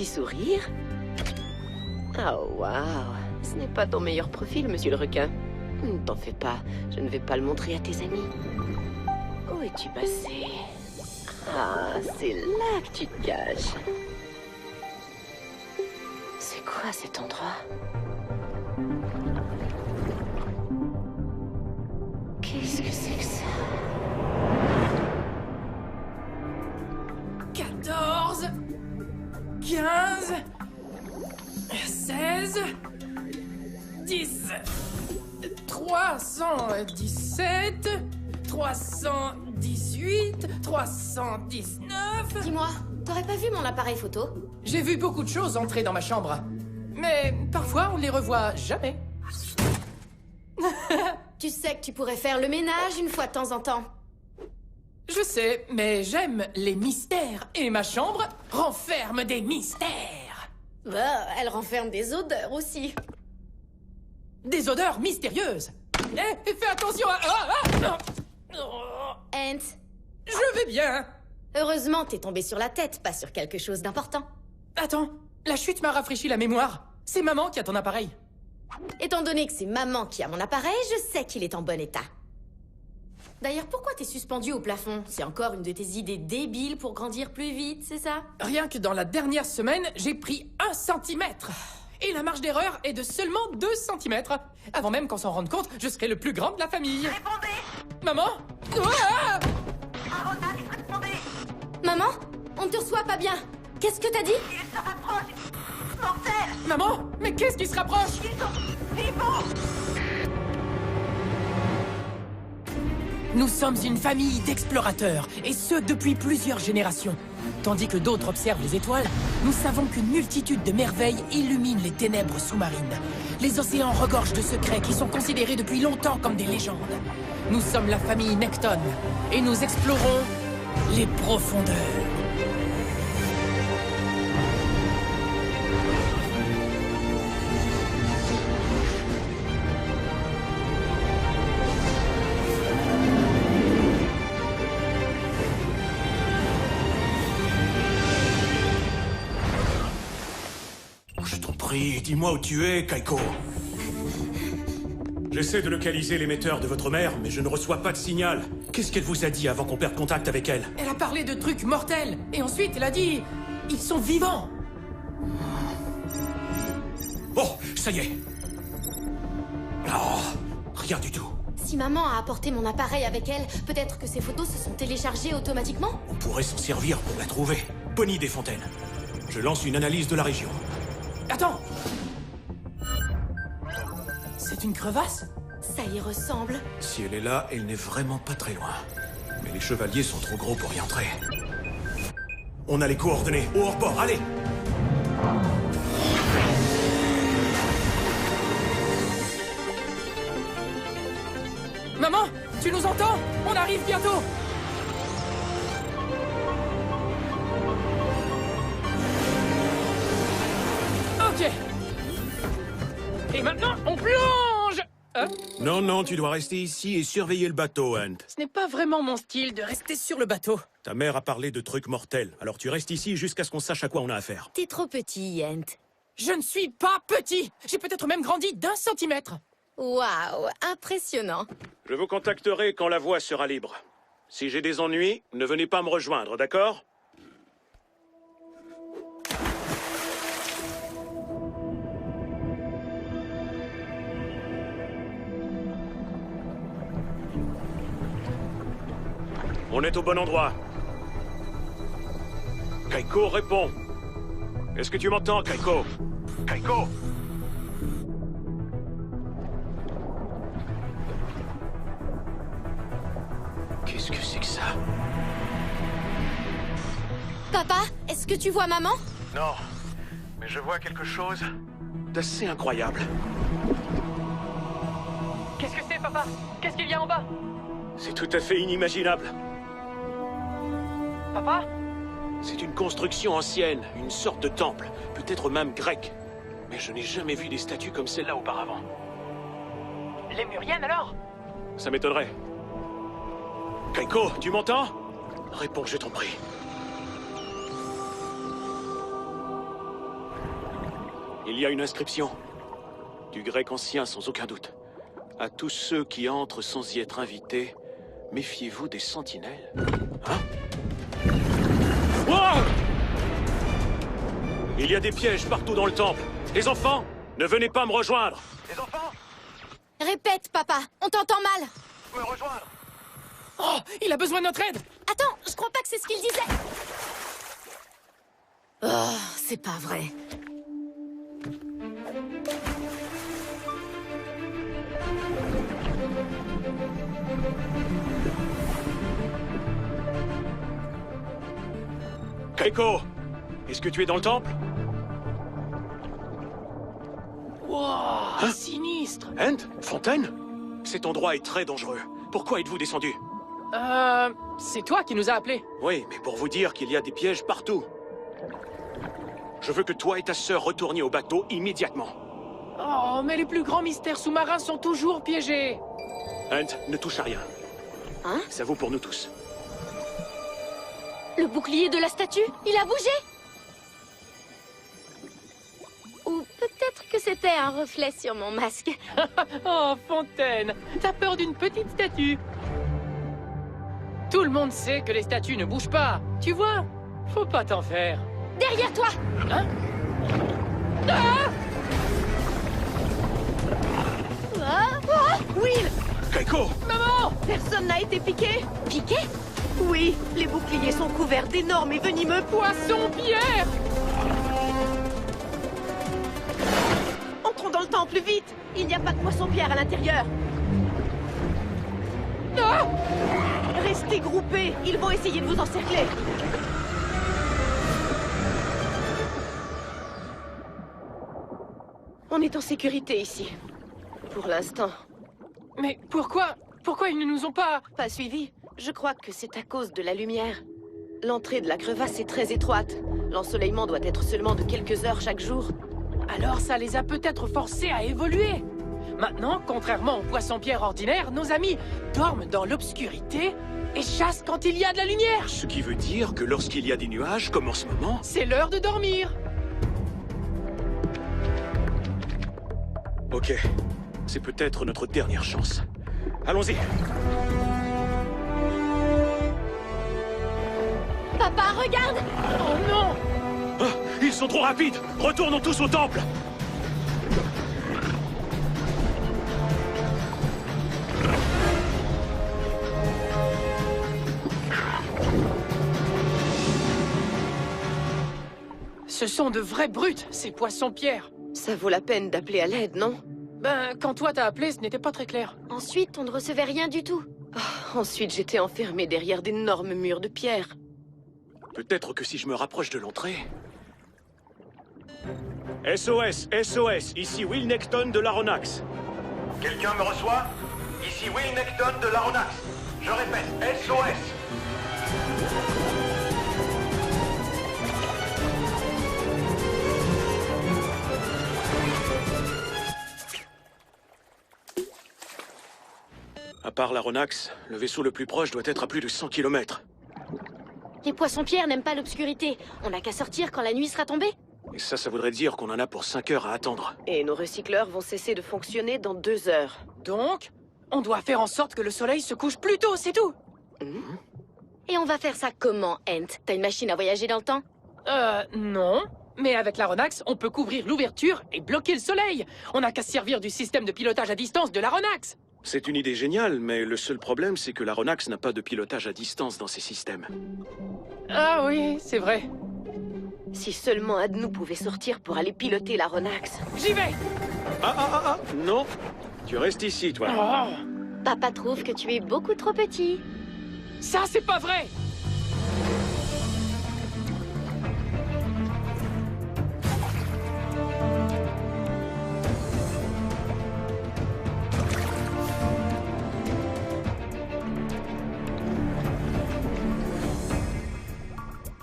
petit sourire. Oh, waouh. Ce n'est pas ton meilleur profil, monsieur le requin. Ne t'en fais pas, je ne vais pas le montrer à tes amis. Où es-tu passé? Ah, c'est là que tu te caches. C'est quoi cet endroit? Qu'est-ce que c'est que ça? 14, 15, 16, 10, 317, 318, 319... Dis-moi, t'aurais pas vu mon appareil photo? J'ai vu beaucoup de choses entrer dans ma chambre. Mais parfois, on ne les revoit jamais. Tu sais que tu pourrais faire le ménage une fois de temps en temps. Je sais, mais j'aime les mystères. Et ma chambre renferme des mystères. Bah, elle renferme des odeurs aussi. Des odeurs mystérieuses. Eh, fais attention à... Ant, Je vais bien. heureusement t'es tombé sur la tête, pas sur quelque chose d'important. Attends, la chute m'a rafraîchi la mémoire. C'est maman qui a ton appareil. Étant donné que c'est maman qui a mon appareil, je sais qu'il est en bon état. D'ailleurs, pourquoi t'es suspendu au plafond? C'est encore une de tes idées débiles pour grandir plus vite, c'est ça? Rien que dans la dernière semaine, j'ai pris 1 centimètre. Et la marge d'erreur est de seulement 2 centimètres. Avant même qu'on s'en rende compte, je serai le plus grand de la famille. Répondez! Maman? Ah! Aronnax, répondez! Maman? On ne te reçoit pas bien. Qu'est-ce que t'as dit? Ils se rapprochent! Mortel! Maman? Mais qu'est-ce qui se rapproche? Ils sont vivants! Nous sommes une famille d'explorateurs, et ce depuis plusieurs générations. Tandis que d'autres observent les étoiles, nous savons qu'une multitude de merveilles illuminent les ténèbres sous-marines. Les océans regorgent de secrets qui sont considérés depuis longtemps comme des légendes. Nous sommes la famille Necton, et nous explorons les profondeurs. Je t'en prie, dis-moi où tu es, Kaiko. J'essaie de localiser l'émetteur de votre mère, mais je ne reçois pas de signal. Qu'est-ce qu'elle vous a dit avant qu'on perde contact avec elle? Elle a parlé de trucs mortels, et ensuite elle a dit... Ils sont vivants. Bon, ça y est. Oh, rien du tout. Si maman a apporté mon appareil avec elle, peut-être que ces photos se sont téléchargées automatiquement? On pourrait s'en servir pour la trouver. Bonne idée, Fontaine. Je lance une analyse de la région. Attends. C'est une crevasse? Ça y ressemble. Si elle est là, elle n'est vraiment pas très loin. Mais les chevaliers sont trop gros pour y entrer. On a les coordonnées. Au hors-bord, allez! Maman, tu nous entends? On arrive bientôt. Ok. Et maintenant, on plonge. Non, non, tu dois rester ici et surveiller le bateau, Ant. Ce n'est pas vraiment mon style de rester sur le bateau. Ta mère a parlé de trucs mortels, alors tu restes ici jusqu'à ce qu'on sache à quoi on a affaire. T'es trop petit, Ant. Je ne suis pas petit. J'ai peut-être même grandi d'1 centimètre. Waouh, impressionnant. Je vous contacterai quand la voie sera libre. Si j'ai des ennuis, ne venez pas me rejoindre, d'accord? On est au bon endroit. Kaiko, réponds. Est-ce que tu m'entends, Kaiko? Kaiko! Qu'est-ce que c'est que ça? Papa, est-ce que tu vois maman? Non, mais je vois quelque chose d'assez incroyable. Qu'est-ce que c'est, papa? Qu'est-ce qu'il y a en bas? C'est tout à fait inimaginable. Papa? C'est une construction ancienne, une sorte de temple, peut-être même grec. Mais je n'ai jamais vu des statues comme celle-là auparavant. Les Muriennes, alors? Ça m'étonnerait. Kaiko, tu m'entends? Réponds, je t'en prie. y a une inscription. Du grec ancien, sans aucun doute. À tous ceux qui entrent sans y être invités, méfiez-vous des sentinelles. Hein? Wow! Il y a des pièges partout dans le temple. Les enfants, ne venez pas me rejoindre. Les enfants, Répète, papa, on t'entend mal. me rejoindre. Oh, il a besoin de notre aide! Attends, je crois pas que c'est ce qu'il disait. Oh, c'est pas vrai. Keiko, est-ce que tu es dans le temple? Wow, sinistre! Ent? Fontaine? Cet endroit est très dangereux. Pourquoi êtes-vous descendu? C'est toi qui nous as appelés. Oui, mais pour vous dire qu'il y a des pièges partout. Je veux que toi et ta sœur retourniez au bateau immédiatement. Oh, mais les plus grands mystères sous-marins sont toujours piégés. Ent, ne touche à rien. Hein? Ça vaut pour nous tous. Le bouclier de la statue, il a bougé. Ou peut-être que c'était un reflet sur mon masque. Oh, Fontaine, t'as peur d'une petite statue. Tout le monde sait que les statues ne bougent pas. Tu vois? Faut pas t'en faire. Derrière toi. Hein? Will! Keiko! Maman! Personne n'a été piqué? Piqué? Oui, les boucliers sont couverts d'énormes et venimeux Poisson-pierre! Entrons dans le temple, vite! Il n'y a pas de poisson-pierre à l'intérieur. Ah! Restez groupés, ils vont essayer de vous encercler. On est en sécurité ici. Pour l'instant. Mais pourquoi ils ne nous ont pas... Pas suivi? Je crois que c'est à cause de la lumière. L'entrée de la crevasse est très étroite. L'ensoleillement doit être seulement de quelques heures chaque jour. Alors ça les a peut-être forcés à évoluer. Maintenant, contrairement aux poissons-pierres ordinaires, nos amis dorment dans l'obscurité et chassent quand il y a de la lumière. Ce qui veut dire que lorsqu'il y a des nuages, comme en ce moment... C'est l'heure de dormir. Ok. C'est peut-être notre dernière chance. Allons-y. Papa, regarde. Oh non! Ah, ils sont trop rapides! Retournons tous au temple! Ce sont de vrais brutes, ces poissons-pierres. Ça vaut la peine d'appeler à l'aide, non? Ben, quand toi t'as appelé, ce n'était pas très clair. Ensuite, on ne recevait rien du tout. Ensuite, j'étais enfermé derrière d'énormes murs de pierre. Peut-être que si je me rapproche de l'entrée... SOS, SOS, ici Will Necton de l'Aronax. Quelqu'un me reçoit? Ici Will Necton de l'Aronax. Je répète, SOS. À part l'Aronax, le vaisseau le plus proche doit être à plus de 100 km. Les poissons-pierres n'aiment pas l'obscurité. On n'a qu'à sortir quand la nuit sera tombée. Et ça voudrait dire qu'on en a pour 5 heures à attendre. Et nos recycleurs vont cesser de fonctionner dans 2 heures. Donc, on doit faire en sorte que le soleil se couche plus tôt, c'est tout. Et on va faire ça comment, Ent? T'as une machine à voyager dans le temps? Non. Mais avec l'Aronax, on peut couvrir l'ouverture et bloquer le soleil. On n'a qu'à se servir du système de pilotage à distance de l'Aronax. C'est une idée géniale, mais le seul problème, c'est que l'Aronax n'a pas de pilotage à distance dans ses systèmes. Ah oui, c'est vrai. Si seulement un de nous pouvait sortir pour aller piloter l'Aronax. J'y vais! Non, tu restes ici, toi. Oh, Papa trouve que tu es beaucoup trop petit. ça, c'est pas vrai!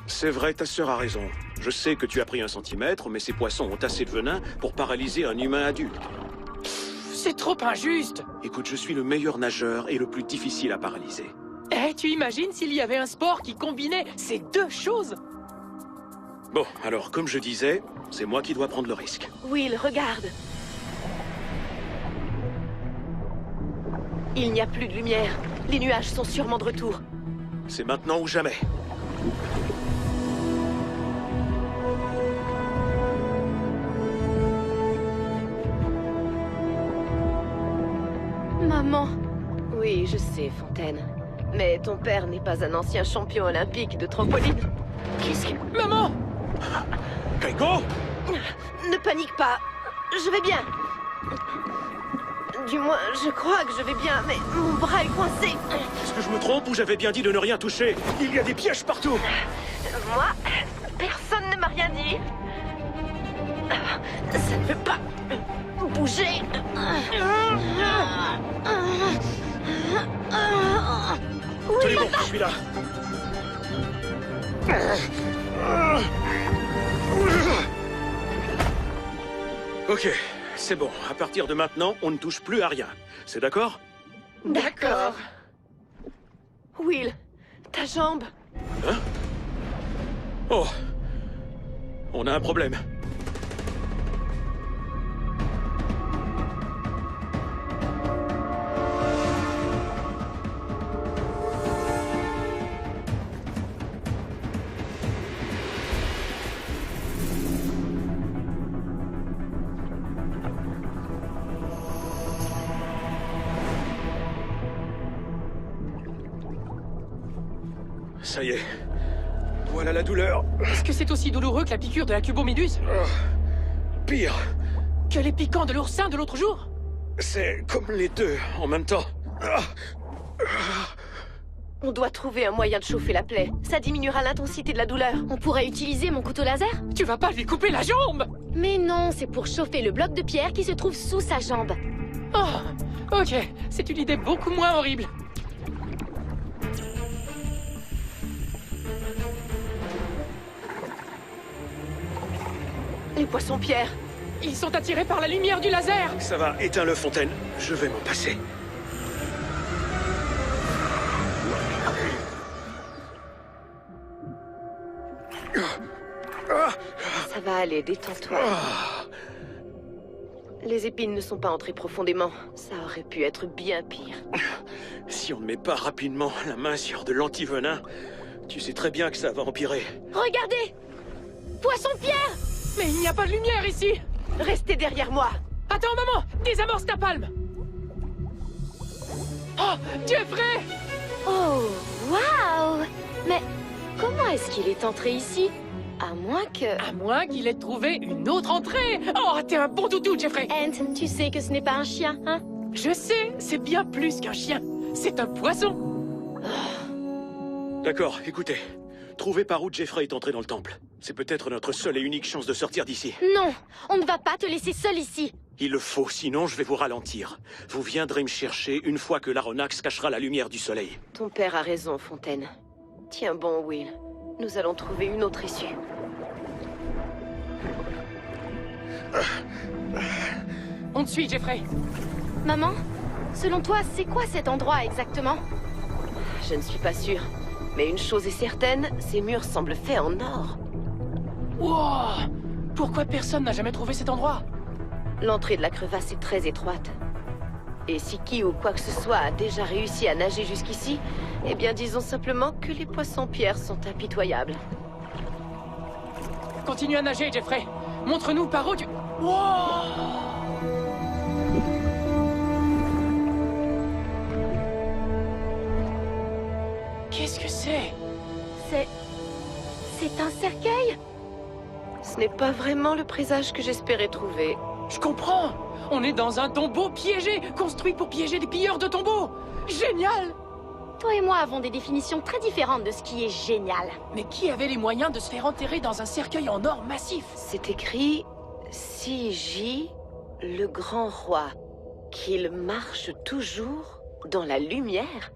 C'est vrai, ta sœur a raison. Je sais que tu as pris 1 centimètre, mais ces poissons ont assez de venin pour paralyser un humain adulte. C'est trop injuste! Écoute, je suis le meilleur nageur et le plus difficile à paralyser. Eh, tu imagines s'il y avait un sport qui combinait ces deux choses? Bon, alors, comme je disais, C'est moi qui dois prendre le risque. Will, regarde. Il n'y a plus de lumière. Les nuages sont sûrement de retour. C'est maintenant ou jamais. Maman. Oui, je sais, Fontaine. Mais ton père n'est pas un ancien champion olympique de trampoline. Qu'est-ce que... Maman! Keiko! Ne panique pas. Je vais bien. Du moins, je crois que je vais bien, mais mon bras est coincé. Est-ce que je me trompe ou j'avais bien dit de ne rien toucher? Il y a des pièges partout! Moi, personne ne m'a rien dit. Ça ne peut pas bouger. Tenez bon, je suis là. Ok, c'est bon. À partir de maintenant, on ne touche plus à rien. C'est d'accord? D'accord. Will, ta jambe. Hein? Oh! On a un problème. Ça y est. Voilà la douleur. Est-ce que c'est aussi douloureux que la piqûre de la cuboméduse? Pire. Que les piquants de l'oursin de l'autre jour? C'est comme les deux en même temps. On doit trouver un moyen de chauffer la plaie. Ça diminuera l'intensité de la douleur. On pourrait utiliser mon couteau laser? Tu vas pas lui couper la jambe? Mais non, c'est pour chauffer le bloc de pierre qui se trouve sous sa jambe. Oh, ok, c'est une idée beaucoup moins horrible. Les poissons-pierres. Ils sont attirés par la lumière du laser. Ça va, éteins-le, Fontaine. Je vais m'en passer. Ça va aller, détends-toi. Les épines ne sont pas entrées profondément. Ça aurait pu être bien pire. Si on ne met pas rapidement la main sur de l'antivenin, tu sais très bien que ça va empirer. Regardez! Poisson-pierre! Mais il n'y a pas de lumière ici. Restez derrière moi. Attends, maman, désamorce ta palme. Oh, Jeffrey! Oh, waouh! Mais comment est-ce qu'il est entré ici? À moins que... À moins qu'il ait trouvé une autre entrée. Oh, t'es un bon toutou, Jeffrey. Ant, tu sais que ce n'est pas un chien, hein? Je sais, c'est bien plus qu'un chien. C'est un poisson. D'accord, écoutez. Trouvez par où Jeffrey est entré dans le temple. C'est peut-être notre seule et unique chance de sortir d'ici. Non, on ne va pas te laisser seul ici. Il le faut, sinon je vais vous ralentir. Vous viendrez me chercher une fois que l'Aronax cachera la lumière du soleil. Ton père a raison, Fontaine. Tiens bon, Will. Nous allons trouver une autre issue. On te suit, Jeffrey. Maman, selon toi, c'est quoi cet endroit exactement? Je ne suis pas sûre. Mais une chose est certaine, ces murs semblent faits en or. Wow! Pourquoi personne n'a jamais trouvé cet endroit? L'entrée de la crevasse est très étroite. Et si qui ou quoi que ce soit a déjà réussi à nager jusqu'ici, eh bien disons simplement que les poissons-pierres sont impitoyables. Continue à nager, Jeffrey. Montre-nous par où tu... Wow! Qu'est-ce que c'est? C'est un cercueil? Ce n'est pas vraiment le présage que j'espérais trouver. Je comprends. On est dans un tombeau piégé, construit pour piéger des pilleurs de tombeaux. Génial! Toi et moi avons des définitions très différentes de ce qui est génial. Mais qui avait les moyens de se faire enterrer dans un cercueil en or massif? C'est écrit Siji, le grand roi, qu'il marche toujours dans la lumière.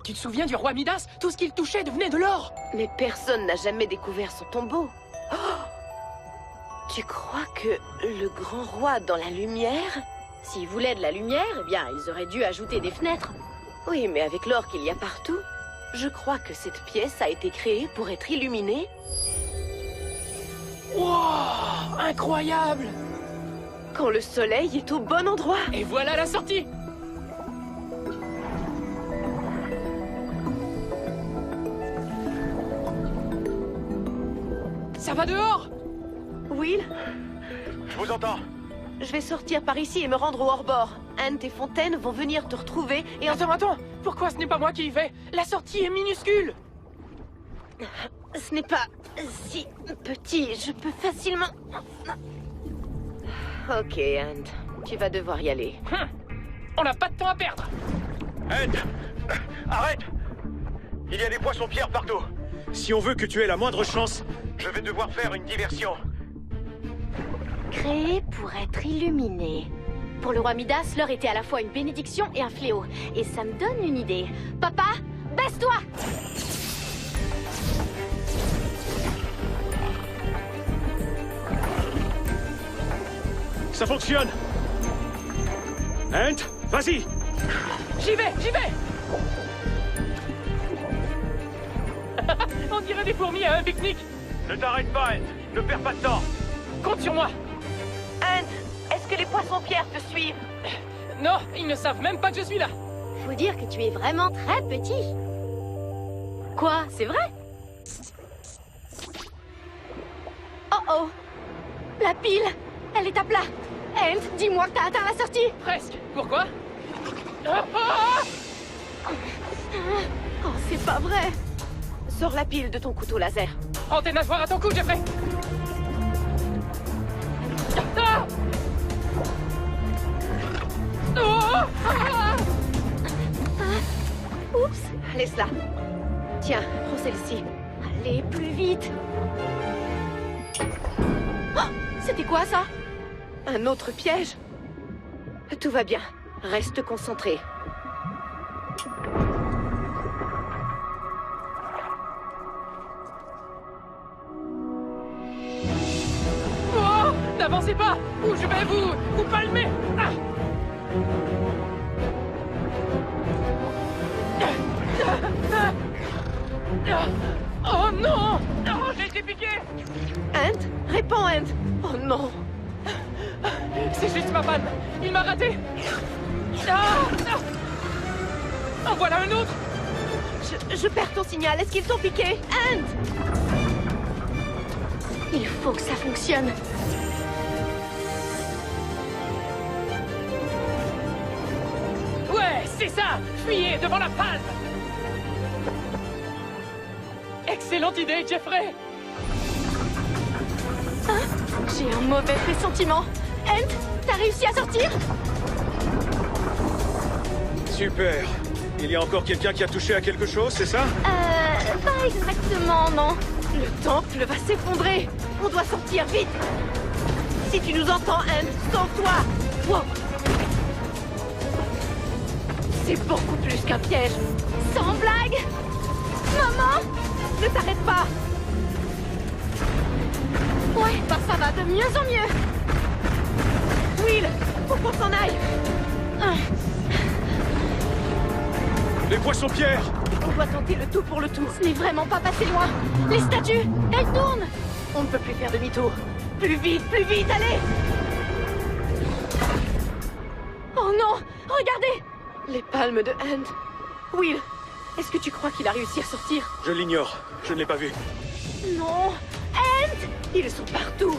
Tu te souviens du roi Midas? Tout ce qu'il touchait devenait de l'or. Mais personne n'a jamais découvert son tombeau. Oh! Tu crois que le grand roi dans la lumière? S'ils voulaient de la lumière, eh bien, ils auraient dû ajouter des fenêtres. Oui, mais avec l'or qu'il y a partout, je crois que cette pièce a été créée pour être illuminée. Wow, incroyable! Quand le soleil est au bon endroit. Et voilà la sortie! Ça va dehors? Will, Je vous entends. je vais sortir par ici et me rendre au hors-bord. Anne et Fontaine vont venir te retrouver et... Attends, pourquoi ce n'est pas moi qui y vais? La sortie est minuscule! Ce n'est pas si petit, je peux facilement... Ok, Anne, tu vas devoir y aller. On n'a pas de temps à perdre! Ed, arrête. Il y a des poissons-pierres partout. Si on veut que tu aies la moindre chance, Je vais devoir faire une diversion. Créé pour être illuminé. Pour le roi Midas, l'or était à la fois une bénédiction et un fléau. Et ça me donne une idée. Papa, baisse-toi! ça fonctionne. Ant, vas-y. J'y vais! On dirait des fourmis à un pique-nique! Ne t'arrête pas, Ed. Ne perds pas de temps. Compte sur moi! Anne, est-ce que les poissons-pierres te suivent? Non, ils ne savent même pas que je suis là! Faut dire que tu es vraiment très petit. Quoi, c'est vrai? Oh oh! La pile! Elle est à plat! Ant, dis-moi que t'as atteint la sortie! Presque! Pourquoi? Oh, c'est pas vrai! Sors la pile de ton couteau laser. Prends tes nageoires à ton cou, Jeffrey! Ah! Oh! Ah! Oups, laisse-la. Tiens, prends celle-ci. Allez, plus vite! Oh, c'était quoi ça? Un autre piège? Tout va bien. Reste concentré. Oh! N'avancez pas! Ou je vais vous palmer! Ah! Oh non! Oh, j'ai été piqué! Ant, réponds, Ant. Oh non. C'est juste ma panne! Il m'a raté! Ah! En voilà un autre! Je perds ton signal. Est-ce qu'ils t'ont piqué? Ant! Il faut que ça fonctionne. Ouais, c'est ça! Fuyez devant la palme! Excellente idée, Jeffrey! J'ai un mauvais pressentiment. Ant, t'as réussi à sortir? Super. Il y a encore quelqu'un qui a touché à quelque chose, c'est ça? Pas exactement, non. Le temple va s'effondrer. On doit sortir vite. Si tu nous entends, Ant, sauve-toi. Wow. C'est beaucoup plus qu'un piège. Sans blague! Maman! Ne t'arrête pas. Ouais, bah ça va de mieux en mieux. Will, faut qu'on s'en aille. Les poissons-pierres! On doit tenter le tout pour le tout. Ce n'est vraiment pas passé loin. Les statues, elles tournent. On ne peut plus faire demi-tour. Plus vite, allez! Oh non, regardez! Les palmes de Ant. Will, est-ce que tu crois qu'il a réussi à sortir? Je l'ignore. Je ne l'ai pas vu. Non, Ant! Ils sont partout.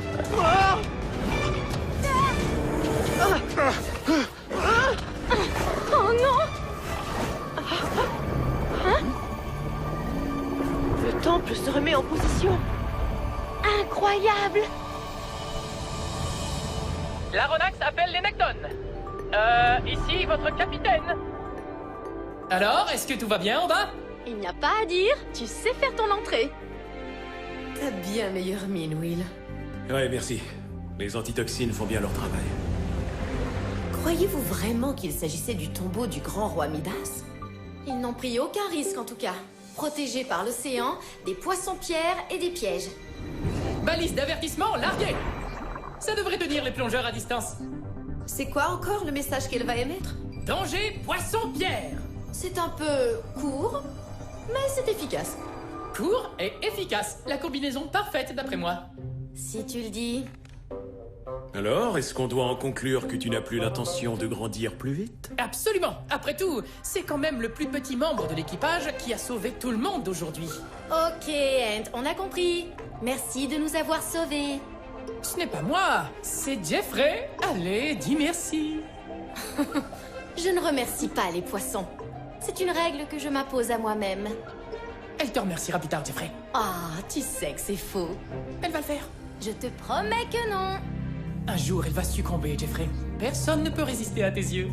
Oh non! Le temple se remet en position. Incroyable! L'Aronax appelle les Necton. Ici votre capitaine. Alors, est-ce que tout va bien en bas? Il n'y a pas à dire, tu sais faire ton entrée. T'as bien meilleure mine, Will. Ouais, merci. Les antitoxines font bien leur travail. Croyez-vous vraiment qu'il s'agissait du tombeau du grand roi Midas? Ils n'ont pris aucun risque en tout cas. Protégés par l'océan, des poissons-pierres et des pièges. Balise d'avertissement larguée. Ça devrait tenir les plongeurs à distance. C'est quoi encore le message qu'elle va émettre? Danger poisson-pierre. C'est un peu court, mais c'est efficace. Court et efficace. La combinaison parfaite d'après moi. Si tu le dis. Alors, est-ce qu'on doit en conclure que tu n'as plus l'intention de grandir plus vite? Absolument. Après tout, c'est quand même le plus petit membre de l'équipage qui a sauvé tout le monde aujourd'hui. Ok, Ant, on a compris. Merci de nous avoir sauvés. Ce n'est pas moi, c'est Jeffrey. Allez, dis merci. Je ne remercie pas les poissons. C'est une règle que je m'impose à moi-même. Elle te remerciera plus tard, Jeffrey. Ah, tu sais que c'est faux. Elle va le faire. Je te promets que non. Un jour, elle va succomber, Jeffrey. Personne ne peut résister à tes yeux.